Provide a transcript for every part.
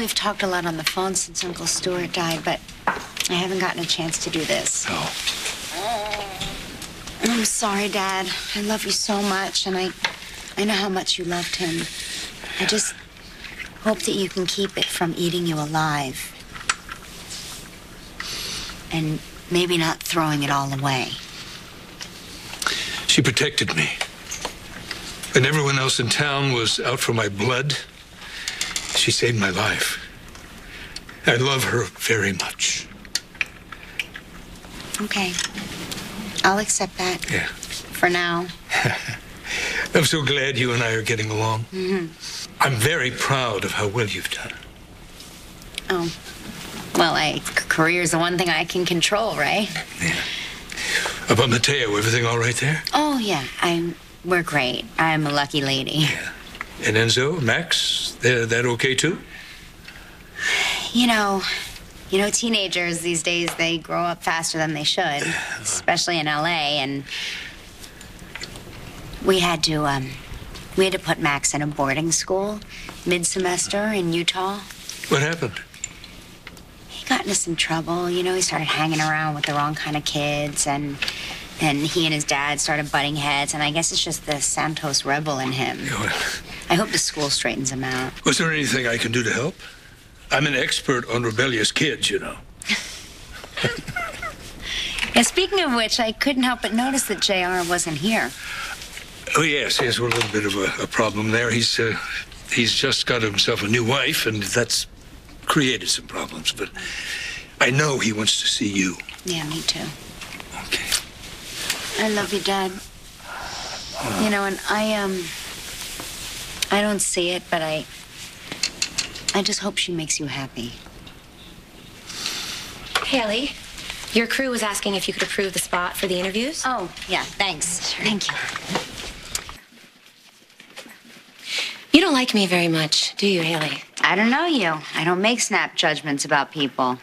we've talked a lot on the phone since Uncle Stuart died, but I haven't gotten a chance to do this. Oh. I'm sorry, Dad. I love you so much, and I know how much you loved him. I just hope that you can keep it from eating you alive. And maybe not throwing it all away. She protected me. When everyone else in town was out for my blood, she saved my life. I love her very much. Okay. I'll accept that. Yeah. For now. I'm so glad you and I are getting along. Mm-hmm. I'm very proud of how well you've done. Oh. Well, career's the one thing I can control, right? Yeah. About Mateo, everything all right there? Oh, yeah. We're great. I'm a lucky lady. Yeah. And Enzo, Max, they're okay too? You know, teenagers these days, they grow up faster than they should, especially in L.A., and we had to put Max in a boarding school mid-semester in Utah. What happened? He got into some trouble. He started hanging around with the wrong kind of kids, and then he and his dad started butting heads, and I guess it's just the Santos rebel in him. Yeah, well, I hope the school straightens him out. Was there anything I can do to help? I'm an expert on rebellious kids, Yeah, speaking of which, I couldn't help but notice that JR wasn't here. Oh, yes, we're a little bit of a problem there. He's just got himself a new wife, and that's created some problems. But I know he wants to see you. Yeah, me too. Okay. I love you, Dad. And I don't see it, but I just hope she makes you happy. Hayley, your crew was asking if you could approve the spot for the interviews. Oh, yeah, thanks. Sure. Thank you. You don't like me very much, do you, Hayley? I don't know you. I don't make snap judgments about people.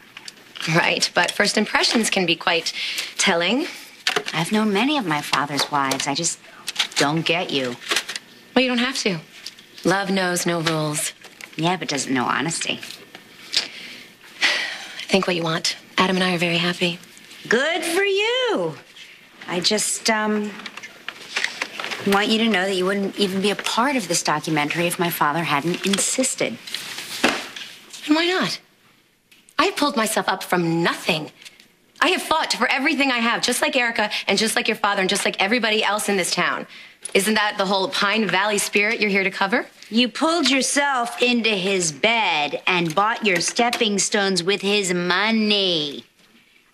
Right, but first impressions can be quite telling. I've known many of my father's wives. I just don't get you. Well, you don't have to. Love knows no rules. Yeah, but doesn't know honesty. Think what you want. Adam and I are very happy. Good for you. I just, want you to know that you wouldn't even be a part of this documentary if my father hadn't insisted. And why not? I pulled myself up from nothing. I have fought for everything I have, just like Erica and just like your father and just like everybody else in this town. Isn't that the whole Pine Valley spirit you're here to cover? You pulled yourself into his bed and bought your stepping stones with his money.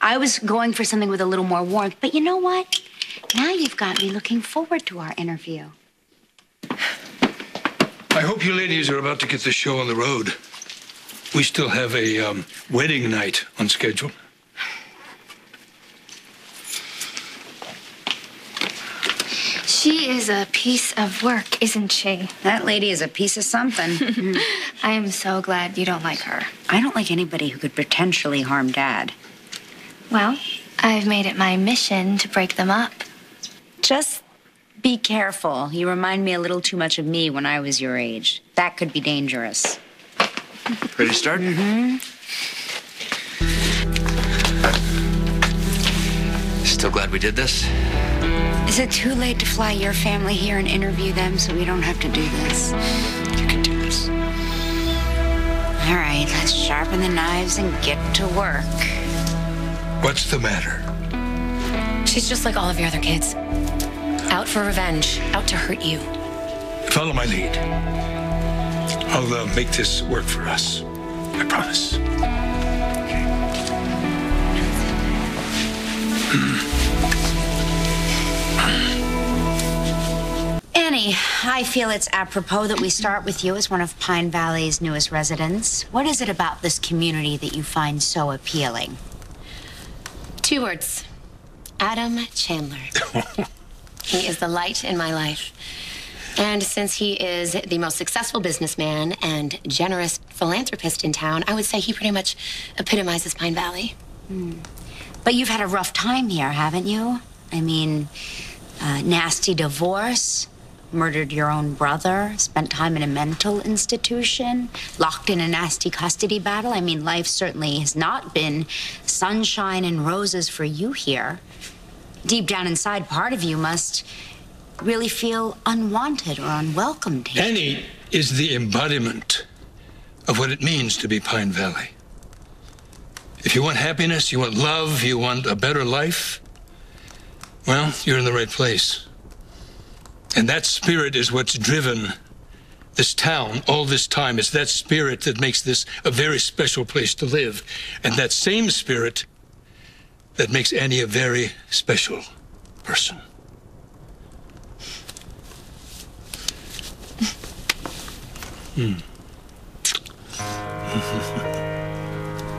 I was going for something with a little more warmth, but you know what? Now you've got me looking forward to our interview. I hope you ladies are about to get the show on the road. We still have a wedding night on schedule. She is a piece of work, isn't she? That lady is a piece of something. I am so glad you don't like her. I don't like anybody who could potentially harm Dad. Well, I've made it my mission to break them up. Just be careful. You remind me a little too much of me when I was your age. That could be dangerous. Ready to start? Mm-hmm. Still glad we did this? Is it too late to fly your family here and interview them so we don't have to do this? You can do this. All right, let's sharpen the knives and get to work. What's the matter? She's just like all of your other kids. Out for revenge, out to hurt you. Follow my lead. I'll make this work for us. I promise. Annie, I feel it's apropos that we start with you as one of Pine Valley's newest residents. What is it about this community that you find so appealing? 2 words. Adam Chandler. He is the light in my life. And since he is the most successful businessman and generous philanthropist in town, I would say he pretty much epitomizes Pine Valley. But you've had a rough time here, haven't you? I mean, nasty divorce, murdered your own brother, spent time in a mental institution, locked in a nasty custody battle. I mean, life certainly has not been sunshine and roses for you here. Deep down inside, part of you must really feel unwanted or unwelcomed here. Annie is the embodiment of what it means to be Pine Valley. If you want happiness, you want love, you want a better life, well, you're in the right place. And that spirit is what's driven this town all this time. It's that spirit that makes this a very special place to live. And that same spirit that makes Annie a very special person. Hmm.